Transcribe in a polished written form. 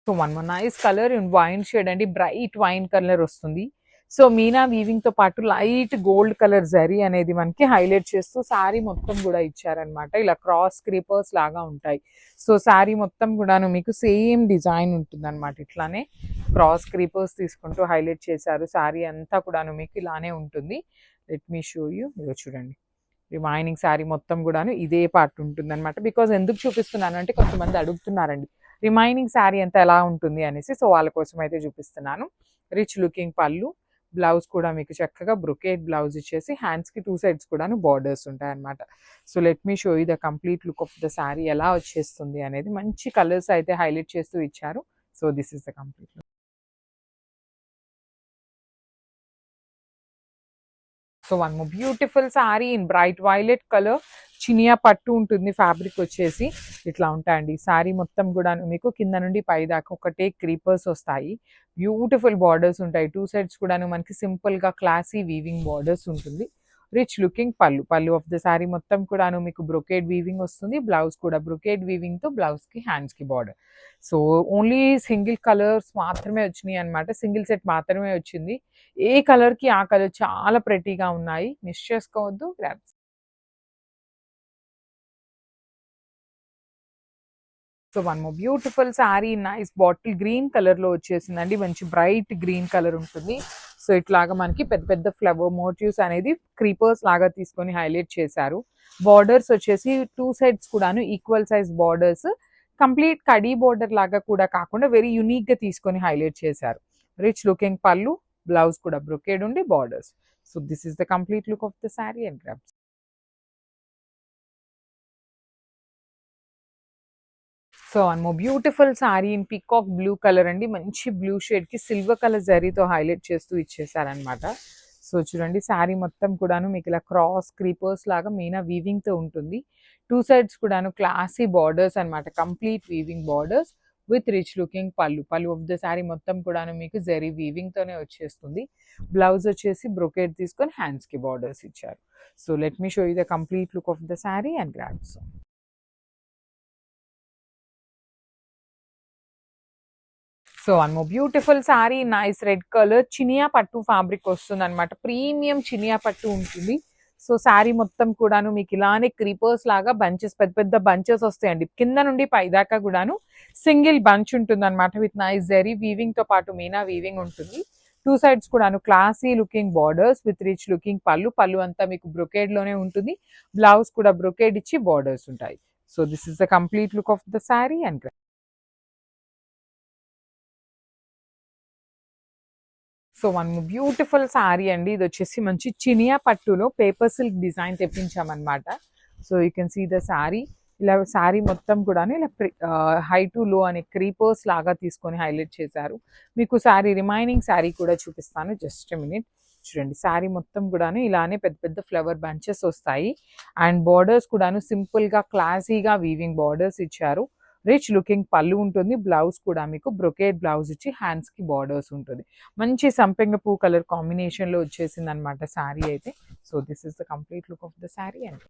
So one more nice colour in wine shade అండి, bright wine colour వస్తుంది. So Meena weaving తో పాటు light gold colour zari అనేది మనకి హైలైట్ చేస్తూ శారీ మొత్తం కూడా ఇచ్చారనమాట. ఇలా క్రాస్ క్రీపర్స్ లాగా ఉంటాయి. సో శారీ మొత్తం కూడాను మీకు సేమ్ డిజైన్ ఉంటుంది అనమాట. ఇట్లానే క్రాస్ క్రీపర్స్ తీసుకుంటూ హైలైట్ చేశారు. శారీ అంతా కూడాను మీకు ఇలానే ఉంటుంది. Let me show you. ఇదో చూడండి, రిమైనింగ్ శారీ మొత్తం కూడాను ఇదే పార్ట్ ఉంటుంది అనమాట. బికాజ్ ఎందుకు చూపిస్తున్నాను అంటే కొంతమంది అడుగుతున్నారండి రిమైనింగ్ శారీ అంతా ఎలా ఉంటుంది అనేసి. సో వాళ్ళ కోసం అయితే చూపిస్తున్నాను. రిచ్ లుకింగ్ పళ్ళు, బ్లౌజ్ కూడా మీకు చక్కగా బ్రొకేట్ బ్లౌజ్ ఇచ్చేసి హ్యాండ్స్కి 2 సైడ్స్ కూడాను బార్డర్స్ ఉంటాయి అనమాట. So let me show you the complete look of the sari ఎలా వచ్చేస్తుంది అనేది. మంచి కలర్స్ అయితే హైలైట్ చేస్తూ ఇచ్చారు. So this is the complete look. So one more beautiful sari in bright violet colour. Chiniya పట్టు ఉంటుంది, ఫ్యాబ్రిక్ వచ్చేసి ఇట్లా ఉంటాయండి. శారీ మొత్తం కూడా మీకు కింద నుండి పై దాకా ఒకటే క్రీపర్స్ వస్తాయి. బ్యూటిఫుల్ బార్డర్స్ ఉంటాయి. 2 సైడ్స్ కూడాను మనకి సింపుల్ గా క్లాసీ వీవింగ్ బార్డర్స్ ఉంటుంది. రిచ్ లుకింగ్ పళ్ళు, పళ్ళు ఆఫ్ ద శారీ మొత్తం కూడాను మీకు బ్రొకేడ్ వీవింగ్ వస్తుంది. బ్లౌజ్ కూడా బ్రొకేడ్ వీవింగ్ తో బ్లౌజ్ కి హ్యాండ్స్ కి border. So only single colours మాత్రమే వచ్చినాయి అనమాట. సింగిల్ సెట్ మాత్రమే వచ్చింది. ఏ కలర్ కి ఆ కలర్ చాలా ప్రెటీగా ఉన్నాయి, మిస్ చేసుకోవద్దు. So one more beautiful sari nice bottle green colour లో వచ్చేసిందండి. మంచి బ్రైట్ గ్రీన్ కలర్ ఉంటుంది. సో ఇట్లాగా మనకి పెద్ద పెద్ద ఫ్లవర్ మోటివ్స్ అనేది క్రీపర్స్ లాగా తీసుకొని హైలైట్ చేశారు. బార్డర్స్ వచ్చేసి 2 సైడ్స్ కూడాను equal size borders, complete khadi border లాగా కూడా కాకుండా వెరీ యునిక్ గా తీసుకొని హైలైట్ చేశారు. రిచ్ లుకింగ్ పళ్ళు, బ్లౌజ్ కూడా బ్రొకేడ్ ఉండి borders. So this is the complete look of the sari and grabs. So one more beautiful sari in peacock blue colour అండి. మంచి బ్లూ షేడ్ కి సిల్వర్ కలర్ జరీతో హైలైట్ చేస్తూ ఇచ్చేసారనమాట. సో చూడండి, శారీ మొత్తం కూడాను మీకు ఇలా క్రాస్ క్రీపర్స్ లాగా మీనా వీవింగ్ తో ఉంటుంది. 2 సైడ్స్ కూడాను క్లాసీ బార్డర్స్ అనమాట. Complete weaving borders with rich looking పళ్ళు. పళ్ళు ఆఫ్ ద శారీ మొత్తం కూడాను మీకు జరీ వీవింగ్ తోనే వచ్చేస్తుంది. బ్లౌజ్ వచ్చేసి బ్రొకేట్ తీసుకొని హ్యాండ్స్ కి బార్డర్స్ ఇచ్చారు. So let me show you the complete look of the sari and grabs. So one more beautiful sari nice red colour Chiniya పట్టు ఫ్యాబ్రిక్ వస్తుంది అనమాట. ప్రీమియం చినియా పట్టు ఉంటుంది. సో శారీ మొత్తం కూడాను మీకు ఇలానే క్రీపర్స్ లాగా బంచెస్, పెద్ద పెద్ద బంచెస్ వస్తాయండి. కింద నుండి పై దాకా కూడాను సింగిల్ బంచ్ ఉంటుంది అనమాట. విత్ నైస్ జరీ వీవింగ్ తో పాటు మీనా వీవింగ్ ఉంటుంది. 2 సైడ్స్ కూడాను classy looking borders with rich looking పళ్ళు. పళ్ళు అంతా మీకు బ్రొకేడ్ లోనే ఉంటుంది. బ్లౌజ్ కూడా బ్రొకేడ్ ఇచ్చి బార్డర్స్ ఉంటాయి. So this is the complete look of the sari and so one beautiful sari అండి. ఇది వచ్చేసి మంచి చినియా పట్టులో పేపర్ సిల్క్ డిజైన్ తెప్పించామన్నమాట. So you can see the sari. ఇలా శారీ మొత్తం కూడా ఇలా హై టు లో అనే క్రీపర్స్ లాగా తీసుకొని హైలైట్ చేశారు. మీకు శారీ రిమైనింగ్ శారీ కూడా చూపిస్తాను, జస్ట్ మినిట్. చూడండి, శారీ మొత్తం కూడాను ఇలానే పెద్ద పెద్ద ఫ్లవర్ బంచెస్ వస్తాయి. అండ్ బార్డర్స్ కూడాను సింపుల్ గా క్లాసీగా వీవింగ్ బార్డర్స్ ఇచ్చారు. రిచ్ లుకింగ్ పళ్ళు ఉంటుంది. బ్లౌజ్ కూడా మీకు బ్రొకేడ్ బ్లౌజ్ ఇచ్చి హ్యాండ్స్ కి బార్డర్స్ ఉంటుంది. మంచి సంపెంగ పూ కలర్ కాంబినేషన్ లో వచ్చేసింది అనమాట శారీ అయితే. So this is the complete look of the sari and